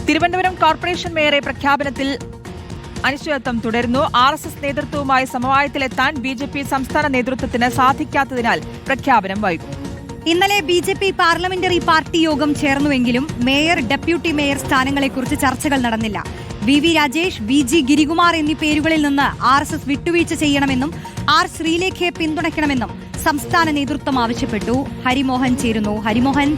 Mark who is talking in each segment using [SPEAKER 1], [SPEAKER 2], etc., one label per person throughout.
[SPEAKER 1] Thiruvananthapuram corporation മേയറെ പ്രഖ്യാപനത്തിൽ അനിശ്ചിതത്വം തുടരുന്നു. RSS നേതൃത്വവുമായി സമവായത്തിലെത്താൻ BJP സംസ്ഥാന നേതൃത്വത്തിന് സാധിക്കാത്തതിനാൽ പ്രഖ്യാപനം വൈകും.
[SPEAKER 2] ഇന്നലെ BJP പാർലമെന്ററി പാർട്ടി യോഗം ചേർന്നുവെങ്കിലും മേയർ, ഡെപ്യൂട്ടി മേയർ സ്ഥാനങ്ങളെക്കുറിച്ച് ചർച്ചകൾ നടന്നില്ല. VV രാജേഷ്, VG ഗിരികുമാർ എന്നീ പേരുകളിൽ നിന്ന് RSS വിട്ടുവീഴ്ച ചെയ്യണമെന്നും R ശ്രീലേഖയെ പിന്തുണയ്ക്കണമെന്നും സംസ്ഥാന നേതൃത്വം ആവശ്യപ്പെട്ടു. ഹരിമോഹൻ ചേരുന്നു. ഹരിമോഹൻ,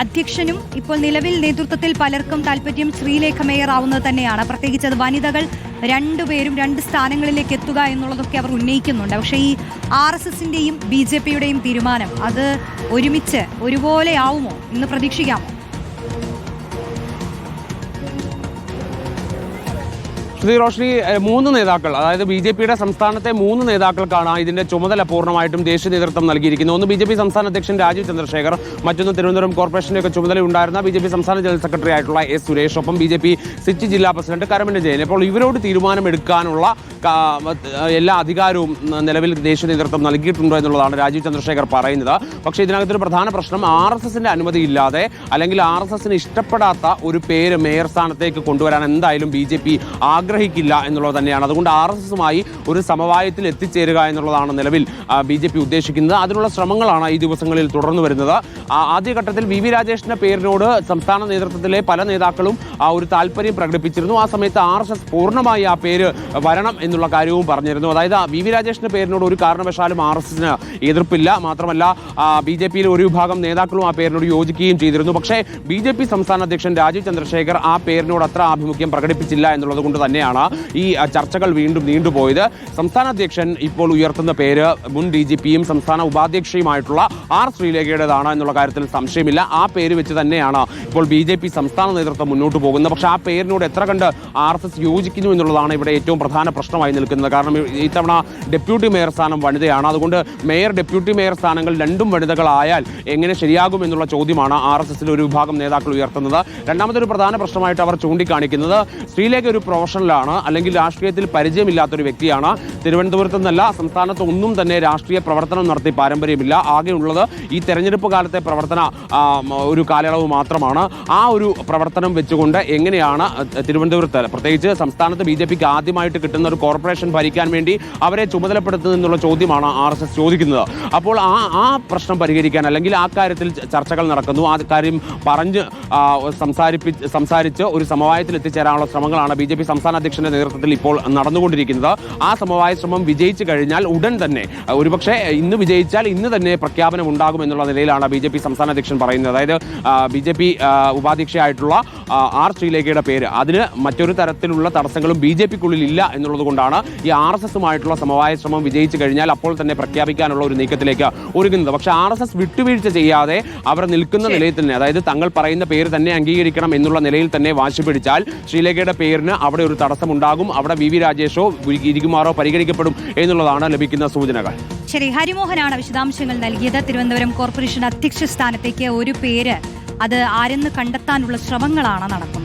[SPEAKER 2] അധ്യക്ഷനും ഇപ്പോൾ നിലവിൽ നേതൃത്വത്തിൽ പലർക്കും താല്പര്യം ശ്രീലേഖ മേയർ ആവുന്നത് തന്നെയാണ്. പ്രത്യേകിച്ച് അത് വനിതകൾ രണ്ടുപേരും 2 സ്ഥാനങ്ങളിലേക്ക് എത്തുക എന്നുള്ളതൊക്കെ അവർ ഉന്നയിക്കുന്നുണ്ട്. പക്ഷേ ഈ RSSന്റെയും BJPയുടെയും തീരുമാനം അത് ഒരുമിച്ച് ഒരുപോലെ ആവുമോ എന്ന് പ്രതീക്ഷിക്കാമോ?
[SPEAKER 3] റോഷ്നി, 3 നേതാക്കൾ, അതായത് BJPയുടെ സംസ്ഥാനത്തെ 3 നേതാക്കൾക്കാണ് ഇതിന്റെ ചുമതല പൂർണ്ണമായിട്ടും ദേശീയ നേതൃത്വം നൽകിയിരിക്കുന്നത്. ഒന്ന് BJP സംസ്ഥാന അധ്യക്ഷൻ രാജീവ് ചന്ദ്രശേഖർ, മറ്റൊന്ന് തിരുവനന്തപുരം കോർപ്പറേഷന്റെ ചുമതലയുണ്ടായിരുന്ന BJP സംസ്ഥാന ജനറൽ സെക്രട്ടറി ആയിട്ടുള്ള S സുരേഷ്, ഒപ്പം BJP സിറ്റി ജില്ലാ പ്രസിഡന്റ് കരമന ജയൻ. അപ്പോൾ ഇവരോട് തീരുമാനമെടുക്കാനുള്ള എല്ലാ അധികാരവും നിലവിൽ ദേശീയ നേതൃത്വം നൽകിയിട്ടുണ്ടോ എന്നുള്ളതാണ് രാജീവ് ചന്ദ്രശേഖർ പറയുന്നത്. പക്ഷേ ഇതിനകത്തൊരു പ്രധാന പ്രശ്നം RSSന്റെ അനുമതി ഇല്ലാതെ അല്ലെങ്കിൽ RSSന് ഇഷ്ടപ്പെടാത്ത ഒരു പേര് മേയർ സ്ഥാനത്തേക്ക് കൊണ്ടുവരാൻ എന്തായാലും BJP ആഗ്രഹിക്കില്ല എന്നുള്ളത് തന്നെയാണ്. അതുകൊണ്ട് RSSുമായി ഒരു സമവായത്തിൽ എത്തിച്ചേരുക എന്നുള്ളതാണ് നിലവിൽ BJP ഉദ്ദേശിക്കുന്നത്. അതിനുള്ള ശ്രമങ്ങളാണ് ഈ ദിവസങ്ങളിൽ തുടർന്നു വരുന്നത്. ആദ്യഘട്ടത്തിൽ VV രാജേഷിന്റെ പേരിനോട് സംസ്ഥാന നേതൃത്വത്തിലെ പല നേതാക്കളും ഒരു താല്പര്യം പ്രകടിപ്പിച്ചിരുന്നു. ആ സമയത്ത് RSS പൂർണ്ണമായി ആ പേര് വരണം എന്നുള്ള കാര്യവും പറഞ്ഞിരുന്നു. അതായത് VV രാജേഷിന്റെ പേരിനോട് ഒരു കാരണവശാലും RSSന് എതിർപ്പില്ല. മാത്രമല്ല BJPയിലെ ഒരു വിഭാഗം നേതാക്കളും ആ പേരിനോട് യോജിക്കുകയും ചെയ്തിരുന്നു. പക്ഷേ BJP സംസ്ഥാന അധ്യക്ഷൻ രാജീവ് ചന്ദ്രശേഖർ ആ പേരിനോട് അത്ര ആഭിമുഖ്യം പ്രകടിപ്പിച്ചില്ല എന്നുള്ളത് കൊണ്ട് തന്നെയാണ് ഈ ചർച്ചകൾ വീണ്ടും നീണ്ടുപോയത്. സംസ്ഥാന അധ്യക്ഷൻ ഇപ്പോൾ ഉയർത്തുന്ന പേര് മുൻ DGPയും സംസ്ഥാന ഉപാധ്യക്ഷയുമായിട്ടുള്ള R ശ്രീലേഖയുടേതാണ് എന്നുള്ള കാര്യത്തിൽ സംശയമില്ല. ആ പേര് വെച്ച് തന്നെയാണ് ഇപ്പോൾ BJP സംസ്ഥാന നേതൃത്വം മുന്നോട്ട് പോകുന്നത്. പക്ഷേ ആ പേരിനോട് എത്ര കണ്ട് RSS യോജിക്കുന്നു എന്നുള്ളതാണ് ഇവിടെ ഏറ്റവും പ്രധാന പ്രശ്നമായി നിൽക്കുന്നത്. കാരണം ഇത്തവണ ഡെപ്യൂട്ടി മേയർ സ്ഥാനം വനിതയാണ്. അതുകൊണ്ട് മേയർ, ഡെപ്യൂട്ടി മേയർ സ്ഥാനങ്ങൾ രണ്ടും വനിതകളായാൽ എങ്ങനെ ശരിയാകും എന്നുള്ള ചോദ്യമാണ് RSSിലെ ഒരു വിഭാഗം നേതാക്കൾ ഉയർത്തുന്നത്. രണ്ടാമതൊരു പ്രധാന പ്രശ്നമായിട്ട് അവർ ചൂണ്ടിക്കാണിക്കുന്നത് ശ്രീലേഖ ഒരു പ്രൊഫഷണലാണ്, അല്ലെങ്കിൽ രാഷ്ട്രീയത്തിൽ പരിചയമില്ലാത്തൊരു വ്യക്തിയാണ്. തിരുവനന്തപുരത്ത് നിന്നല്ല, സംസ്ഥാനത്ത് ഒന്നും തന്നെ രാഷ്ട്രീയ പ്രവർത്തനം നടത്തി പാരമ്പര്യമില്ല. ആകെയുള്ളത് ഈ തെരഞ്ഞെടുപ്പ് കാലത്തെ പ്രവർത്തന ഒരു കാലയളവ് മാത്രമാണ്. ആ ഒരു പ്രവർത്തനം വെച്ചുകൊണ്ട് എങ്ങനെയാണ് തിരുവനന്തപുരത്ത്, പ്രത്യേകിച്ച് സംസ്ഥാനത്ത് BJPക്ക് ആദ്യമായിട്ട് കിട്ടുന്ന ഒരു കോർപ്പറേഷൻ ഭരിക്കാൻ വേണ്ടി അവരെ ചുമതലപ്പെടുത്തുന്നത് എന്നുള്ള ചോദ്യമാണ് RSS ചോദിക്കുന്നത്. അപ്പോൾ ആ പ്രശ്നം പരിഹരിക്കാൻ, അല്ലെങ്കിൽ ആ കാര്യത്തിൽ ചർച്ചകൾ നടക്കുന്നു. ആ കാര്യം പറഞ്ഞ് സംസാരിച്ച് ഒരു സമവായത്തിൽ എത്തിച്ചേരാനുള്ള ശ്രമങ്ങളാണ് BJP സംസ്ഥാന അധ്യക്ഷന്റെ നേതൃത്വത്തിൽ ഇപ്പോൾ നടന്നുകൊണ്ടിരിക്കുന്നത്. ആ സമവായ ശ്രമം വിജയിച്ചു കഴിഞ്ഞാൽ ഉടൻ തന്നെ, ഒരുപക്ഷെ ഇന്ന് വിജയിച്ചാൽ ഇന്ന് തന്നെ പ്രഖ്യാപനം ഉണ്ടാകും എന്നുള്ള നിലയിലാണ് BJP സംസ്ഥാന അധ്യക്ഷൻ പറയുന്നത്. അതായത് BJP ഉപാധ്യക്ഷയായിട്ടുള്ള R ശ്രീലേഖയുടെ പേര്, അതിന് മറ്റൊരു തരത്തിലുള്ള തടസ്സങ്ങളും BJPക്കുള്ളിൽ ഇല്ല എന്നുള്ളത് കൊണ്ടാണ് ഈ RSSുമായിട്ടുള്ള സമവായ ശ്രമം വിജയിച്ചു കഴിഞ്ഞാൽ അപ്പോൾ തന്നെ പ്രഖ്യാപിക്കാനുള്ള ഒരു നീക്കത്തിലേക്ക് ഒരുങ്ങുന്നത്. പക്ഷേ RSS വിട്ടുവീഴ്ച ചെയ്യാതെ അവർ നിൽക്കുന്ന നിലയിൽ തന്നെ, അതായത് തങ്ങൾ പറയുന്ന പേര് തന്നെ അംഗീകരിക്കണം എന്നുള്ള നിലയിൽ തന്നെ വാശി പിടിച്ചാൽ ശ്രീലേഖയുടെ പേരിന് അവിടെ ഒരു തടസ്സമുണ്ടാകും. അവിടെ VV രാജേഷോ ഗിരികുമാറോ പരിഗണിക്കപ്പെടും എന്നുള്ളതാണ് ലഭിക്കുന്ന സൂചനകൾ.
[SPEAKER 2] ശരി, ഹരിമോഹനാണ് വിശദാംശങ്ങൾ നൽകിയത്. തിരുവനന്തപുരം കോർപ്പറേഷൻ അധ്യക്ഷ സ്ഥാനത്തേക്ക് ഒരു പേര്, അത് ആരെന്ന് കണ്ടെത്താനുള്ള ശ്രമങ്ങളാണ് നടക്കുന്നത്.